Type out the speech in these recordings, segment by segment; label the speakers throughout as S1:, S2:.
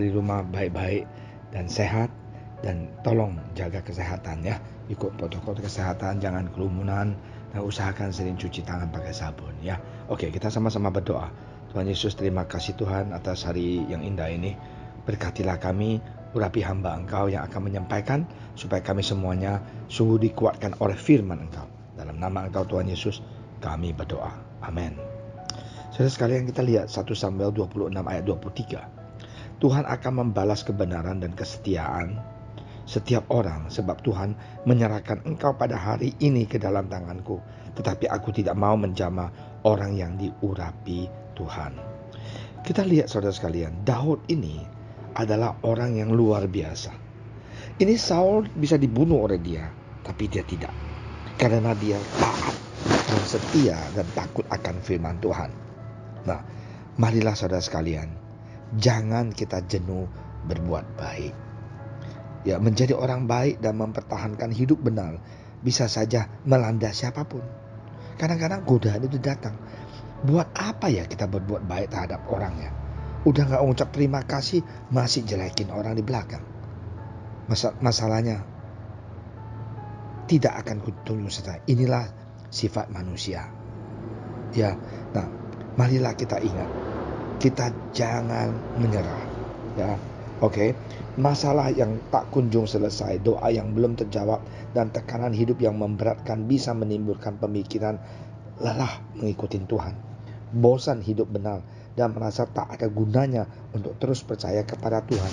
S1: dari rumah baik-baik dan sehat, dan tolong jaga kesehatan ya. Ikut protokol kesehatan, jangan kerumunan, dan usahakan sering cuci tangan pakai sabun ya. Oke, kita sama-sama berdoa. Tuhan Yesus, terima kasih Tuhan atas hari yang indah ini. Berkatilah kami, urapi hamba Engkau yang akan menyampaikan, supaya kami semuanya sungguh dikuatkan oleh firman Engkau. Dalam nama Engkau Tuhan Yesus, kami berdoa. Amin. Saudara sekalian, kita lihat 1 Samuel 26 ayat 23. Tuhan akan membalas kebenaran dan kesetiaan setiap orang, sebab Tuhan menyerahkan engkau pada hari ini ke dalam tanganku. Tetapi aku tidak mau menjamah orang yang diurapi Tuhan. Kita lihat saudara sekalian, Daud ini adalah orang yang luar biasa. Ini Saul bisa dibunuh oleh dia, tapi dia tidak. Karena dia taat dan setia dan takut akan firman Tuhan. Nah, marilah saudara sekalian, jangan kita jenuh berbuat baik. Ya, menjadi orang baik dan mempertahankan hidup benar bisa saja melanda siapapun. Kadang-kadang godaan itu datang. Buat apa ya kita berbuat baik terhadap orangnya? Udah gak ngucap terima kasih, masih jelekin orang di belakang. Masalahnya tidak akan kutunjuk serta. Inilah sifat manusia. Ya, nah, marilah kita ingat, kita jangan menyerah. Ya, oke. Masalah yang tak kunjung selesai, doa yang belum terjawab, dan tekanan hidup yang memberatkan bisa menimbulkan pemikiran lelah mengikuti Tuhan, bosan hidup benar, dan merasa tak ada gunanya untuk terus percaya kepada Tuhan.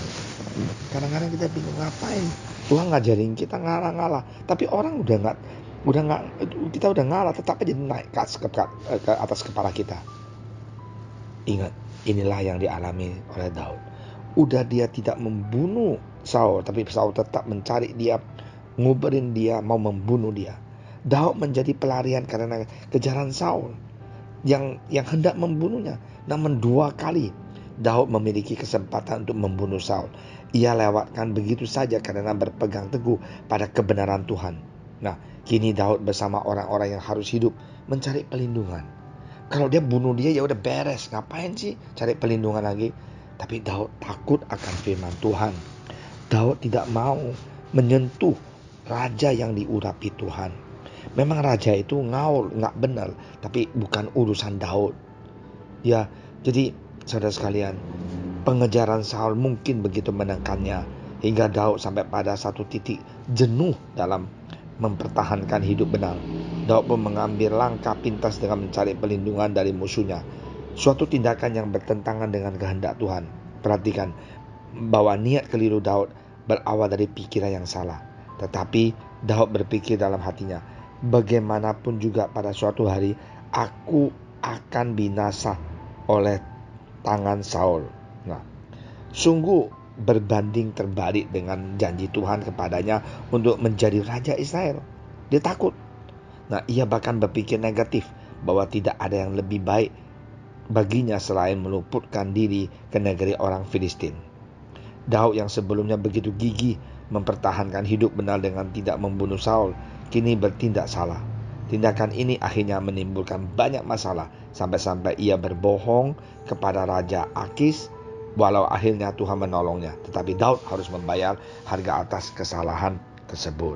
S1: Kadang-kadang kita bingung, ngapain Tuhan ngajarin kita ngalah-ngalah, tapi orang udah nggak, kita udah ngalah, tetap aja naik ke atas kepala kita. Ingat, inilah yang dialami oleh Daud. Udah dia tidak membunuh Saul, tapi Saul tetap mencari dia, nguberin dia, mau membunuh dia. Daud menjadi pelarian karena kejaran Saul yang hendak membunuhnya. Namun 2 kali Daud memiliki kesempatan untuk membunuh Saul. Ia lewatkan begitu saja karena berpegang teguh pada kebenaran Tuhan. Nah, kini Daud bersama orang-orang yang harus hidup mencari pelindungan. Kalau dia bunuh dia ya udah beres, ngapain sih cari pelindungan lagi? Tapi Daud takut akan firman Tuhan. Daud tidak mau menyentuh raja yang diurapi Tuhan. Memang raja itu ngaul, nggak benar, tapi bukan urusan Daud. Ya, jadi saudara sekalian, pengejaran Saul mungkin begitu menekannya hingga Daud sampai pada satu titik jenuh dalam mempertahankan hidup benar. Daud pun mengambil langkah pintas dengan mencari perlindungan dari musuhnya. Suatu tindakan yang bertentangan dengan kehendak Tuhan. Perhatikan bahwa niat keliru Daud berawal dari pikiran yang salah. Tetapi Daud berpikir dalam hatinya, bagaimanapun juga pada suatu hari aku akan binasa oleh tangan Saul. Nah, sungguh berbanding terbalik dengan janji Tuhan kepadanya untuk menjadi raja Israel. Dia takut. Nah, ia bahkan berpikir negatif bahwa tidak ada yang lebih baik baginya selain meluputkan diri ke negeri orang Filistin. Daud yang sebelumnya begitu gigih mempertahankan hidup benar dengan tidak membunuh Saul, kini bertindak salah. Tindakan ini akhirnya menimbulkan banyak masalah, sampai-sampai ia berbohong kepada Raja Akis, walau akhirnya Tuhan menolongnya. Tetapi Daud harus membayar harga atas kesalahan tersebut.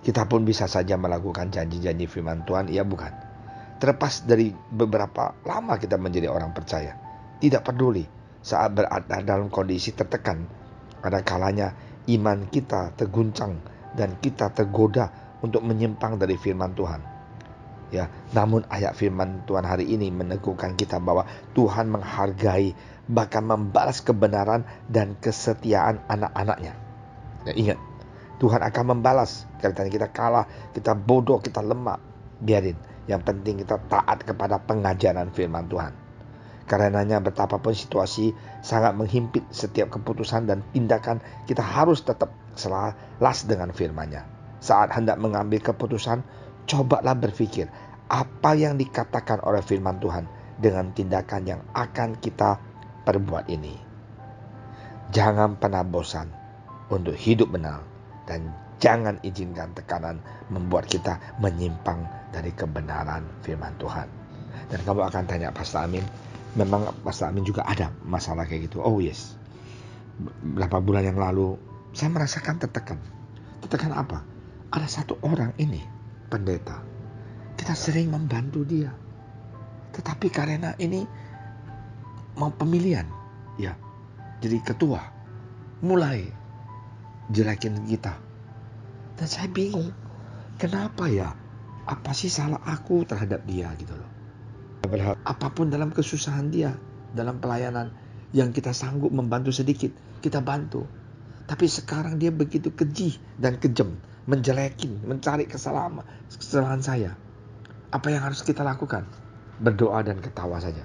S1: Kita pun bisa saja melakukan janji-janji firman Tuhan, iya bukan? Terlepas dari beberapa lama kita menjadi orang percaya, tidak peduli saat berada dalam kondisi tertekan, ada kalanya iman kita terguncang dan kita tergoda untuk menyimpang dari firman Tuhan. Ya, namun ayat firman Tuhan hari ini meneguhkan kita bahwa Tuhan menghargai, bahkan membalas kebenaran dan kesetiaan anak-anaknya. Ya, ingat, Tuhan akan membalas. Kalau kita kalah, kita bodoh, kita lemah, biarin. Yang penting kita taat kepada pengajaran firman Tuhan. Karenanya betapapun situasi sangat menghimpit, setiap keputusan dan tindakan kita harus tetap selaras dengan firman-Nya. Saat hendak mengambil keputusan, cobalah berpikir apa yang dikatakan oleh firman Tuhan dengan tindakan yang akan kita perbuat ini. Jangan pernah bosan untuk hidup benar, dan jangan izinkan tekanan membuat kita menyimpang dari kebenaran firman Tuhan. Dan kamu akan tanya, Pastor Amin, memang Pastor Amin juga ada masalah kayak gitu? Oh yes. Berapa bulan yang lalu saya merasakan tertekan. Tertekan apa? Ada satu orang ini, pendeta. Kita sering membantu dia. Tetapi karena ini mau pemilihan, ya, jadi ketua, mulai jelekin kita. Dan saya bingung, kenapa ya? Apa sih salah aku terhadap dia gitu loh. Padahal apapun dalam kesusahan dia, dalam pelayanan yang kita sanggup membantu sedikit, kita bantu. Tapi sekarang dia begitu keji dan kejam, menjelekin, mencari kesalahan saya. Apa yang harus kita lakukan? Berdoa dan ketawa saja.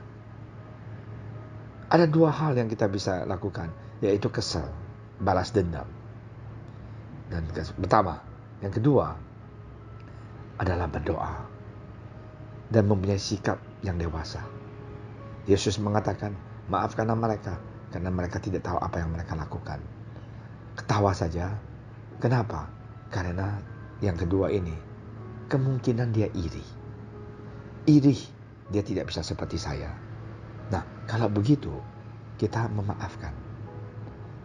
S1: Ada dua hal yang kita bisa lakukan, yaitu kesal, balas dendam. Dan pertama, yang kedua adalah berdoa dan mempunyai sikap yang dewasa. Yesus mengatakan, maafkanlah mereka karena mereka tidak tahu apa yang mereka lakukan. Ketawa saja. Kenapa? Karena yang kedua ini, kemungkinan dia iri. Iri, dia tidak bisa seperti saya. Nah, kalau begitu, kita memaafkan.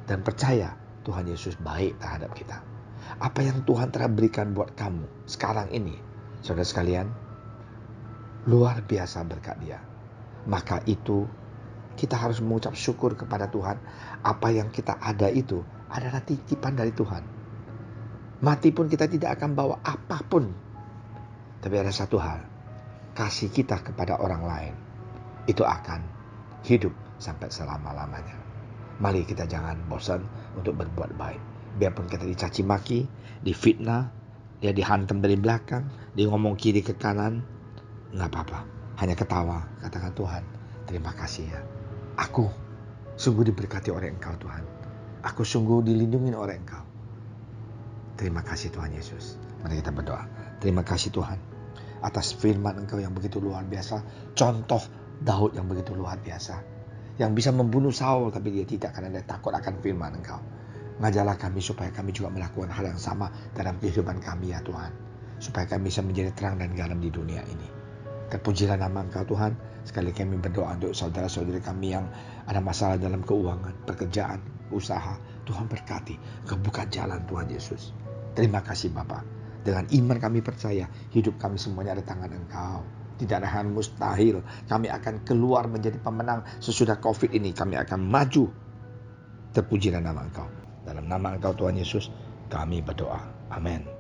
S1: Dan percaya Tuhan Yesus baik terhadap kita. Apa yang Tuhan telah berikan buat kamu sekarang ini, saudara sekalian, luar biasa berkat dia. Maka itu, kita harus mengucap syukur kepada Tuhan. Apa yang kita ada itu adalah titipan dari Tuhan. Mati pun kita tidak akan bawa apapun. Tapi ada satu hal, kasih kita kepada orang lain, itu akan hidup sampai selama-lamanya. Mari kita jangan bosan untuk berbuat baik. Biarpun kita dicaci maki, difitnah, dia dihantam dari belakang, dia ngomong kiri ke kanan, nggak apa-apa. Hanya ketawa, katakan Tuhan, terima kasih ya. Aku sungguh diberkati oleh Engkau Tuhan. Aku sungguh dilindungi oleh Engkau. Terima kasih Tuhan Yesus. Mari kita berdoa. Terima kasih Tuhan atas firman Engkau yang begitu luar biasa. Contoh Daud yang begitu luar biasa. Yang bisa membunuh Saul tapi dia tidak karena dia takut akan firman Engkau. Ngajarlah kami supaya kami juga melakukan hal yang sama dalam kehidupan kami ya Tuhan. Supaya kami bisa menjadi terang dan garam di dunia ini. Terpujilah nama Engkau Tuhan. Sekali kami berdoa untuk saudara-saudari kami yang ada masalah dalam keuangan, pekerjaan, usaha. Tuhan berkati. Engkau buka jalan Tuhan Yesus. Terima kasih Bapa. Dengan iman kami percaya hidup kami semuanya ada tangan Engkau. Tidak ada hal mustahil. Kami akan keluar menjadi pemenang sesudah COVID ini. Kami akan maju. Terpujilah nama Engkau. Dalam nama Engkau Tuhan Yesus kami berdoa. Amin.